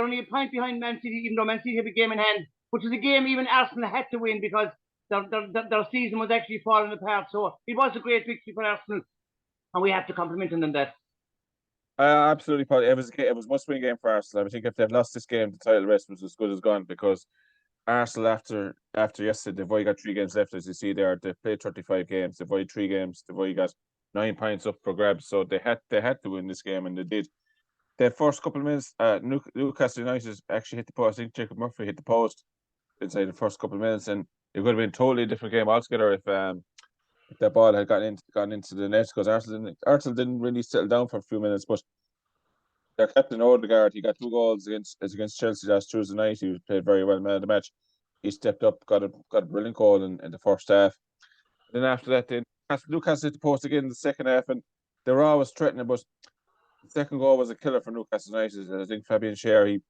only a point behind Man City, even though Man City have a game in hand, which is a game even Arsenal had to win because their season was actually falling apart. So it was a great victory for Arsenal, and we have to compliment them on that. Absolutely, Paul. It was a must-win game for Arsenal. I think if they'd lost this game, the title race was as good as gone because Arsenal after yesterday, they've only got 3 games left, as you see there. They've played 35 games. They've only 3 games. They've only got 9 points up for grabs. So they had to win this game, and they did. The first couple of minutes, Newcastle United actually hit the post. I think Jacob Murphy hit the post inside the first couple of minutes, and it would have been a totally different game altogether if that ball had gotten into the net, because Arsenal didn't really settle down for a few minutes. But their captain Odegaard, he got 2 goals against Chelsea last Tuesday night. He played very well, man of the match. He stepped up, got a brilliant goal in the first half. And then after that, Newcastle hit the post again in the second half, and they were always threatening, but the second goal was a killer for Newcastle United. I think Fabian Schär,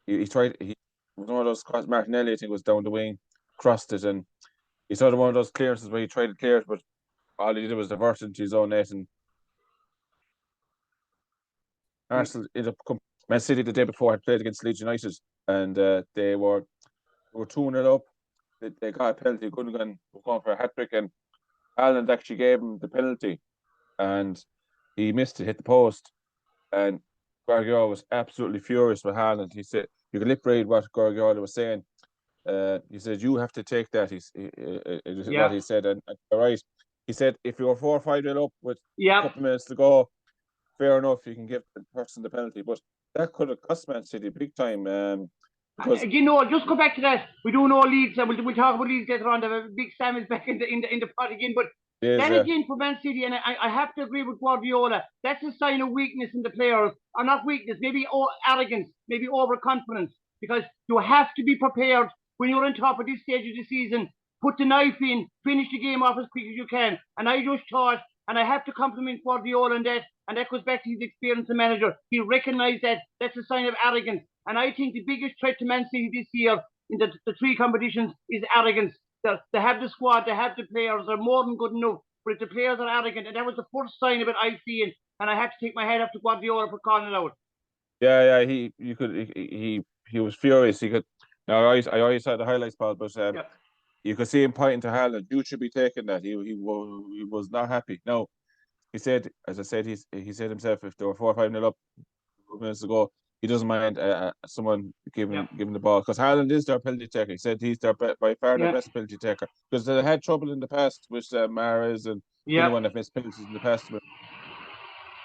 he tried, he was one of those Martinelli, I think, was down the wing, crossed it, and he sort of one of those clearances where he tried to clear it, but all he did was divert it into his own net. And Arsenal ended up Man City the day before had played against Leeds United, and they were 2-0 up. They got a penalty. Gundogan was going for a hat trick, and Haaland actually gave him the penalty, and he missed it, hit the post, and Guardiola was absolutely furious with Haaland. He said, you can lip read what Guardiola was saying. He said, you have to take that. What he said, and right. He said, if you were 4-5-0 up with a couple of minutes to go, fair enough, you can give the person the penalty. But that could have cost Man City big time. Just go back to that. We do know Leeds, and we'll talk about Leeds later on. The big Sam is back in the pot again. But again for Man City, and I have to agree with Guardiola, that's a sign of weakness in the players, or not weakness, maybe arrogance, maybe overconfidence, because you have to be prepared when you're on top of this stage of the season. Put the knife in, finish the game off as quick as you can. And I just thought, and I have to compliment Guardiola on that, and that goes back to his experience as manager. He recognised that that's a sign of arrogance. And I think the biggest threat to Man City this year in the 3 competitions is arrogance. They have the squad, they have the players, they're more than good enough. But if the players are arrogant, and that was the first sign of it I've seen, and I have to take my head up to Guardiola for calling it out. Yeah, he was furious. He could. Now I always saw the highlights, Paul, but you could see him pointing to Haaland. You should be taking that. He was not happy. No, he said, as I said, he said himself, if they were 4-5-0 up minutes ago, he doesn't mind someone giving the ball, because Haaland is their penalty taker. He said he's by far the best penalty taker, because they had trouble in the past with Mahrez and anyone that missed penalties in the past. But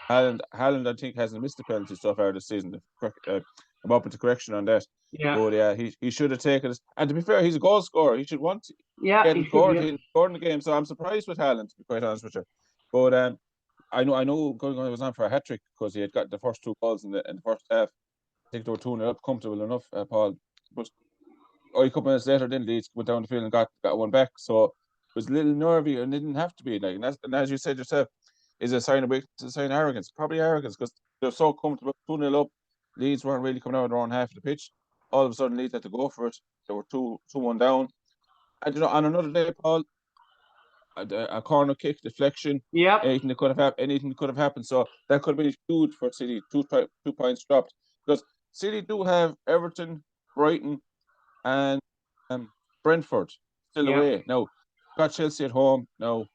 Haaland, I think, hasn't missed a penalty so far this season. I'm open to correction on that. But he should have taken it. And to be fair, he's a goal scorer. He should want to get scored in the game. So I'm surprised with Haaland, to be quite honest with you. But I know Gundogan was on for a hat trick because he had got the first 2 goals in the first half. I think they were 2-0 up, comfortable enough, Paul. But a couple minutes later, then Leeds went down the field and got one back. So it was a little nervy, and it didn't have to be. And as you said yourself, is a sign of weakness, a sign of arrogance. Probably arrogance, because they're so comfortable, 2-0 up. Leeds weren't really coming out of their own half of the pitch. All of a sudden, Leeds had to go for it. They were 2-1 down. And on another day, Paul, a corner kick, deflection, anything could have happened. So that could have been huge for City. 2 points dropped, because City do have Everton, Brighton, and Brentford still away. Now, got Chelsea at home. Now,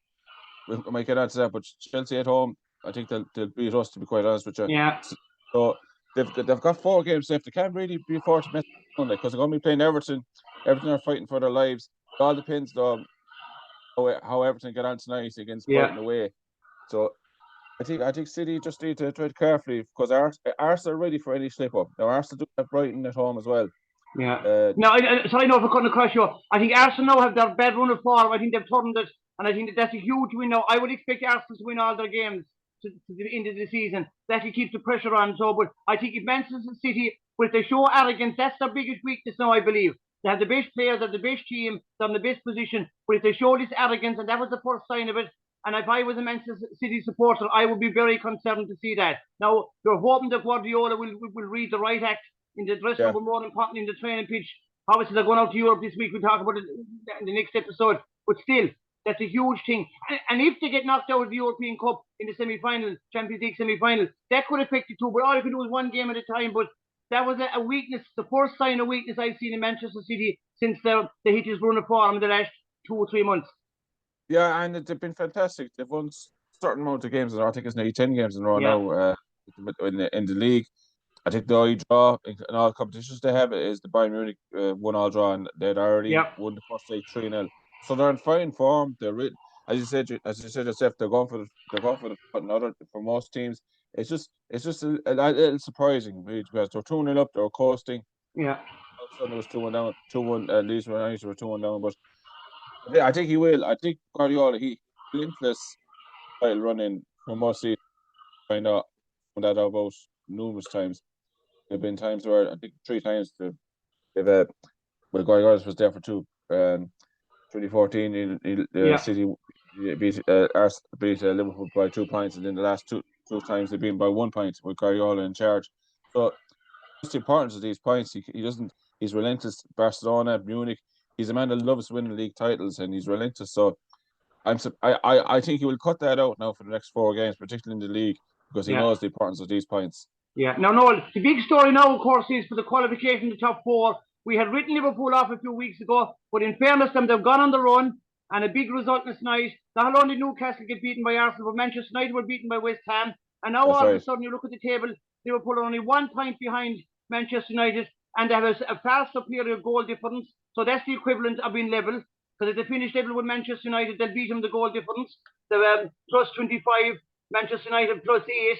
we might get on to that, but Chelsea at home, I think they'll beat us, to be quite honest with you. So they've got 4 games left. They can't really be forced to mess up, because they're going to be playing Everton. Everton are fighting for their lives. It all depends, though, how Everton get on tonight against Brighton away. So I think City just need to tread carefully, because Arsenal are ready for any slip up. Now, Arsenal do have Brighton at home as well. Sorry, no, for cutting across you. I think Arsenal now have their bad run of form. I think they've turned it, and I think that's a huge win now. I would expect Arsenal to win all their games to the end of the season. That will keep the pressure on. So, but I think if Manchester City, if they show arrogance, that's their biggest weakness now, I believe. They have the best players, they have the best team, they're in the best position. But if they show this arrogance, and that was the first sign of it, and if I was a Manchester City supporter, I would be very concerned to see that. Now, you're hoping that Guardiola will read the right act in the dressing room, more importantly in the training pitch. Obviously, they're going out to Europe this week. We'll talk about it in the next episode. But still, that's a huge thing. And if they get knocked out of the European Cup in the semi-final, Champions League semi-final, that could affect it too. But all you can do is one game at a time. But that was a weakness, the first sign of weakness I've seen in Manchester City since they hit his run of form in the last 2 or 3 months. Yeah, and they've been fantastic. They've won certain amount of games in a row. I think it's nearly 10 games in a row now in the league. I think the only draw in all competitions they have is the Bayern Munich 1-1 draw, and they'd already won the first leg 3-0. So they're in fine form. They're as you said yourself, they're going for the another for most teams. It's just a little surprising because they're 2-0 up, they're coasting. Yeah. All of a sudden it was 2-1 down, 2-1 at least when I were 2-1 down. But yeah, I think he will. I think Guardiola, he relentless title running for most seasons. Find out that about numerous times. There've been times where I think 3 times they've well, Guardiola was there for 2. 2014, City beat Liverpool by 2 points, and then the last two times they've been by 1 point with Guardiola in charge. So just the importance of these points. He doesn't. He's relentless. Barcelona, Munich. He's a man that loves winning league titles, and he's relentless. So I think he will cut that out now for the next 4 games, particularly in the league, because he knows the importance of these points. Yeah. Now, Noel, the big story now, of course, is for the qualification to the top 4. We had written Liverpool off a few weeks ago, but in fairness to them, they've gone on the run, and a big result this night. Not only Newcastle get beaten by Arsenal, but Manchester United were beaten by West Ham. And now all of a sudden, you look at the table, Liverpool are only 1 point behind Manchester United, and they have a far superior goal difference. So that's the equivalent of being level. Because if they finish level with Manchester United, they'll beat them the goal difference. They're plus 25, Manchester United plus 8.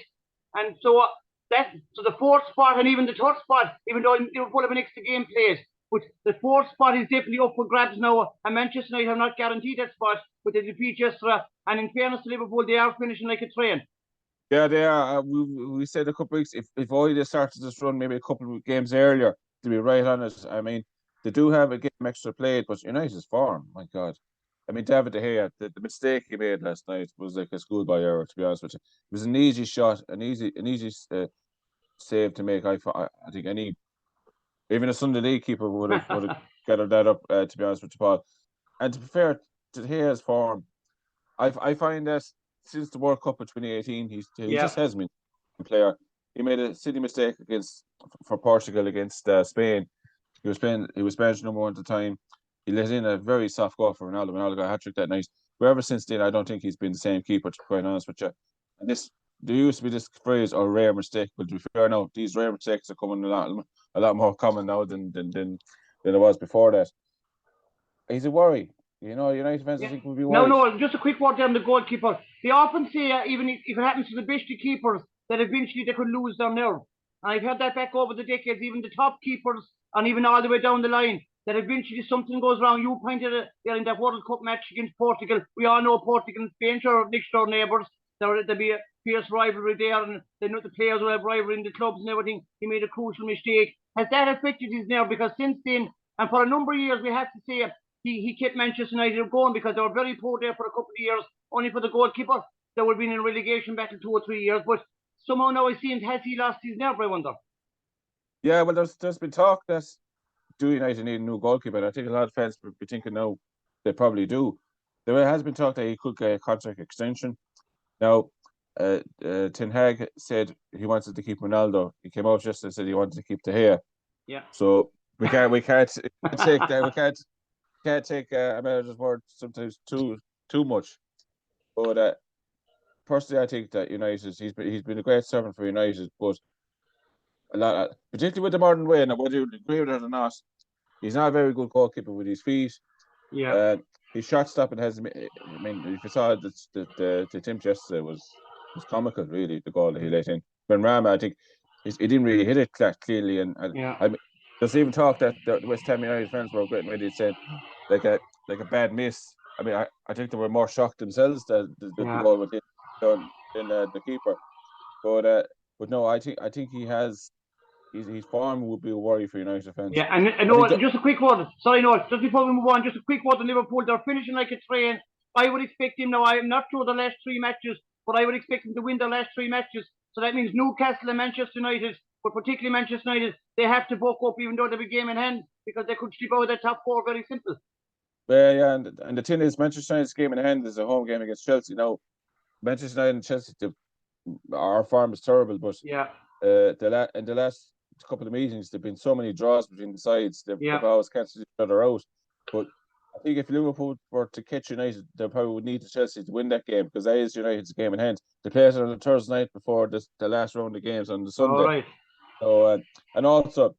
And so the 4th spot and even the 3rd spot, even though Liverpool have an extra game played, but the 4th spot is definitely up for grabs now, and Manchester United have not guaranteed that spot with the defeat yesterday. And in fairness to Liverpool, they are finishing like a train. Yeah, they are. We said a couple of weeks, if only they started this run maybe a couple of games earlier, to be right on it. I mean, they do have a game extra played, but United's form, my God. I mean, David De Gea, the mistake he made last night was like a schoolboy error, to be honest with you. It was an easy shot, an easy save to make. I think even a Sunday league keeper would have gathered that up. To be honest with you, Paul. And to be fair to De Gea's form, I find that since the World Cup of 2018, he just has been a player. He made a silly mistake for Portugal against Spain. He was Spanish number 1 at the time. He let in a very soft goal for Ronaldo. Ronaldo got a hat-trick that night. But ever since then, I don't think he's been the same keeper, to be quite honest with you. And there used to be this phrase, "a rare mistake," but to be fair, no, these rare mistakes are coming a lot more common now than it was before that. He's a worry. United fans, I think, will be worried. No, just a quick word there on the goalkeeper. They often say, even if it happens to the best of keepers, that eventually they could lose their nerve. And I've heard that back over the decades, even the top keepers, and even all the way down the line, that eventually something goes wrong. You pointed it there in that World Cup match against Portugal. We all know Portugal and Spain are next door neighbours. There'll be a fierce rivalry there, and they know the players will have rivalry in the clubs and everything. He made a crucial mistake. Has that affected his nerve? Because since then, and for a number of years, we have to say, he kept Manchester United going because they were very poor there for a couple of years, only for the goalkeeper. They would have been in relegation battle 2 or 3 years. But somehow now it seems, has he lost his nerve, I wonder? Yeah, well, there's been talk that United need a new goalkeeper. And I think a lot of fans will be thinking now they probably do. There has been talk that he could get a contract extension. Now, Ten Hag said he wanted to keep Ronaldo. He came out yesterday and said he wanted to keep De Gea. Yeah. So we can't take that. We can't take a manager's word sometimes too much. But personally, I think that United, he's been a great servant for United, but particularly with the modern way, and whether you agree with it or not, he's not a very good goalkeeper with his feet. Yeah. His shot stopping has. I mean, if you saw the attempt yesterday was comical, really. The goal that he let in. Benrahma, I think, he didn't really hit it clearly, and I mean, there's even talk that the West Ham United fans were getting ready to say like a bad miss. I mean, I think they were more shocked themselves that the goal went in the keeper. But no, I think he has. His form would be a worry for United fans. Yeah, and no, just a quick word. Sorry, no, just before we move on, just a quick word on Liverpool. They're finishing like a train. I would expect him now. I am not sure the last 3 matches, but I would expect him to win the last 3 matches. So that means Newcastle and Manchester United, but particularly Manchester United, they have to buck up even though they have a game in hand because they could slip out of the top 4. Very simple. Yeah, and the thing is, Manchester United's game in hand is a home game against Chelsea. Now, Manchester United and Chelsea, our form is terrible, but in the last couple of meetings, there've been so many draws between the sides. They've always cancelled each other out. But I think if Liverpool were to catch United, they probably would need Chelsea to win that game, because that is United's game in hand. They play it on a Thursday night before the last round of games on the Sunday. All right. So and also,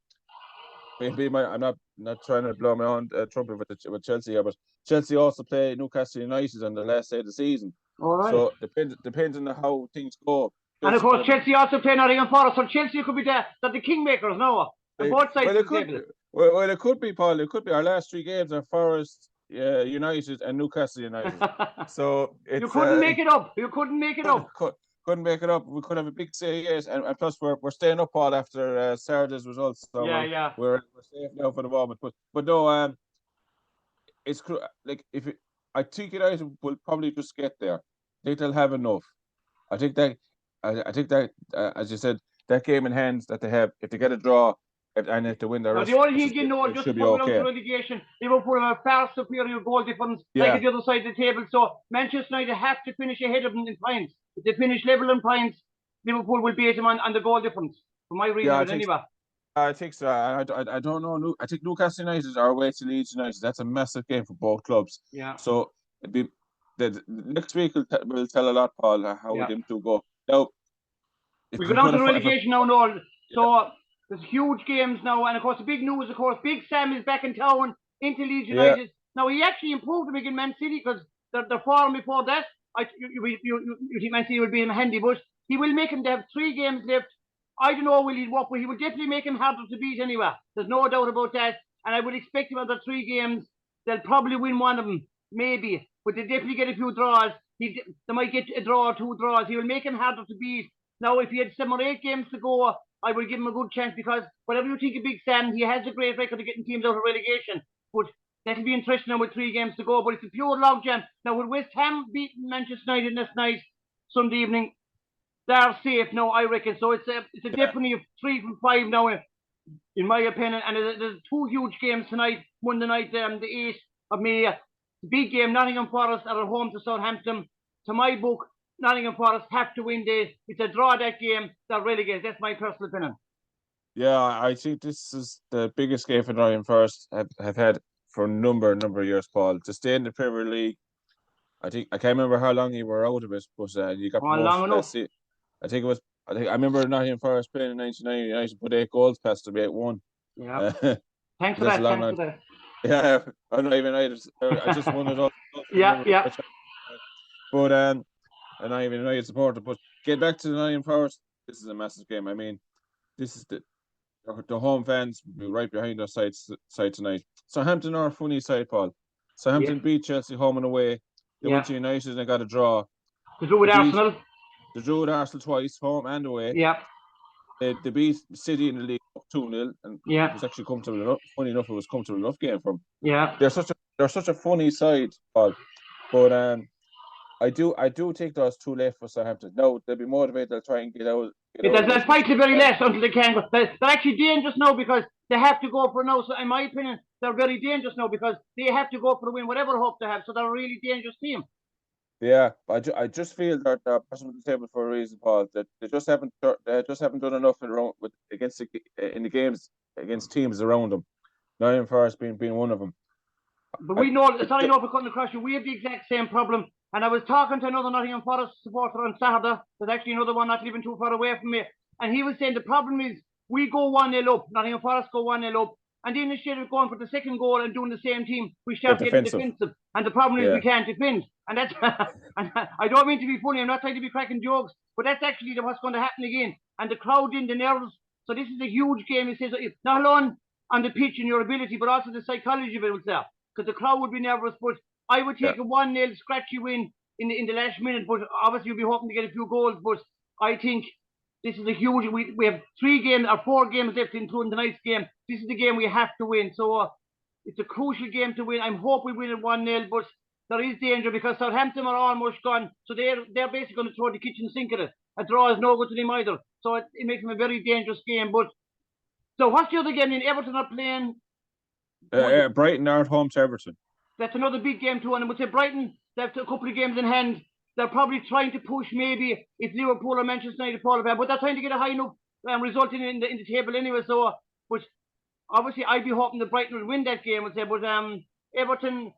maybe I'm not trying to blow my own trumpet with Chelsea here, but Chelsea also play Newcastle United on the last day of the season. All right. So depends on how things go. And of course, Chelsea also play Nottingham Forest, so Chelsea could be the kingmakers now. On both sides of the table. Well, it could be, Paul. It could be. Our last 3 games are Forest, United, and Newcastle United. So you couldn't make it up. You couldn't make it up. Couldn't make it up. We could have a big say, yes, and plus we're staying up, Paul, after Saturday's results. So we're safe now for the moment. But no, it's like I think United will probably just get there. I think they'll have enough. I think that as you said, that game in hand that they have, if they get a draw and if they win the rest, the only thing just put out the relegation, Liverpool have a far superior goal difference like at the other side of the table. So Manchester United have to finish ahead of them in points. If they finish level in points, Liverpool will beat them on the goal difference. For my reading, anyway. I think so. I don't know. I think Newcastle United are away to Leeds United. That's a massive game for both clubs. Yeah. So it'd be the next week will tell a lot, Paul, how them two go. Now we go down to relegation now, Noel. So there's huge games now, and of course the big news, of course, Big Sam is back in town into Leeds United. Now he actually improved them against Man City, because the form before that, you think Man City will be in handy, but he will make him. They have 3 games left. I don't know will he work, but he will definitely make him harder to beat anyway. There's no doubt about that. And I would expect him after 3 games, they'll probably win one of them, maybe, but they definitely get a few draws. They might get a draw or 2 draws. He will make him harder to beat. Now, if he had 7 or 8 games to go, I would give him a good chance, because whatever you think of Big Sam, he has a great record of getting teams out of relegation. But that'll be interesting now with 3 games to go. But it's a pure logjam. Now, with West Ham beating Manchester United this night, Sunday evening, they're safe now, I reckon. So it's a definitely 3 from 5 now, in my opinion. And there's 2 huge games tonight. Monday night, the 8th of May. Big game, Nottingham Forest are at home to Southampton. To my book, Nottingham Forest have to win this. It's a draw that game. They're relegated. That's my personal opinion. Yeah, I think this is the biggest game for Nottingham Forest have had for a number of years, Paul. To stay in the Premier League, I can't remember how long you were out of it, but you got long enough. I remember Nottingham Forest playing in 1990. United put 8 goals past them, 8-1. Yeah. Thanks for that. Yeah, I'm not even United. I just won it all. Yeah. But I'm not even a United supporter. But get back to the Nottingham Forest. This is a massive game. I mean, this is the home fans will be right behind their side tonight. Southampton are a funny side, Paul. Southampton beat Chelsea home and away. They went to United and they got a draw. They drew with Arsenal. They drew with Arsenal twice, home and away. Yeah. They beat City in the league 2-0, and it was actually comfortable enough. Funny enough, it was comfortable enough game for them. Yeah. They're such a funny side, Paul. But I do think that's too late for Southampton. No, they'll be motivated. They'll try and get out. They'll fight the very last until they can. They're actually dangerous now, because they have to go for it now. So in my opinion, they're very dangerous now, because they have to go for the win, whatever hope they have. So they're a really dangerous team. Yeah, I just feel that they're bottom of the table for a reason, Paul. That they just haven't done enough in the games against teams around them. Nottingham Forest being one of them. But we know, sorry, for cutting across you, we have the exact same problem. And I was talking to another Nottingham Forest supporter on Saturday. There's actually another one not living too far away from me. And he was saying the problem is we go 1-0 up. Nottingham Forest go 1-0 up. And then instead of going for the second goal and doing the same team, we start getting defensive. And the problem is we can't defend. And that's and I don't mean to be funny, I'm not trying to be cracking jokes, but that's actually what's going to happen again. And the crowd in the nerves. So this is a huge game. It says not alone on the pitch and your ability, but also the psychology of it there. Because the crowd would be nervous. But I would take a 1-0 scratchy win in the last minute. But obviously you'll be hoping to get a few goals. But I think this is a huge. We have 3 games or 4 games left, including tonight's game. This is the game we have to win. So it's a crucial game to win. I hope we win it 1-0, but there is danger because Southampton are almost gone. So they're basically going to throw the kitchen sink at it. A draw is no good to them either. So it makes them a very dangerous game. But so what's the other game? In Everton are playing. Brighton are at home to Everton. That's another big game too. And I would say Brighton, they have a couple of games in hand. They're probably trying to push maybe if Liverpool or Manchester United fall apart, but they're trying to get a high enough resulting in the table anyway. So, but obviously I'd be hoping that Brighton will win that game. But Everton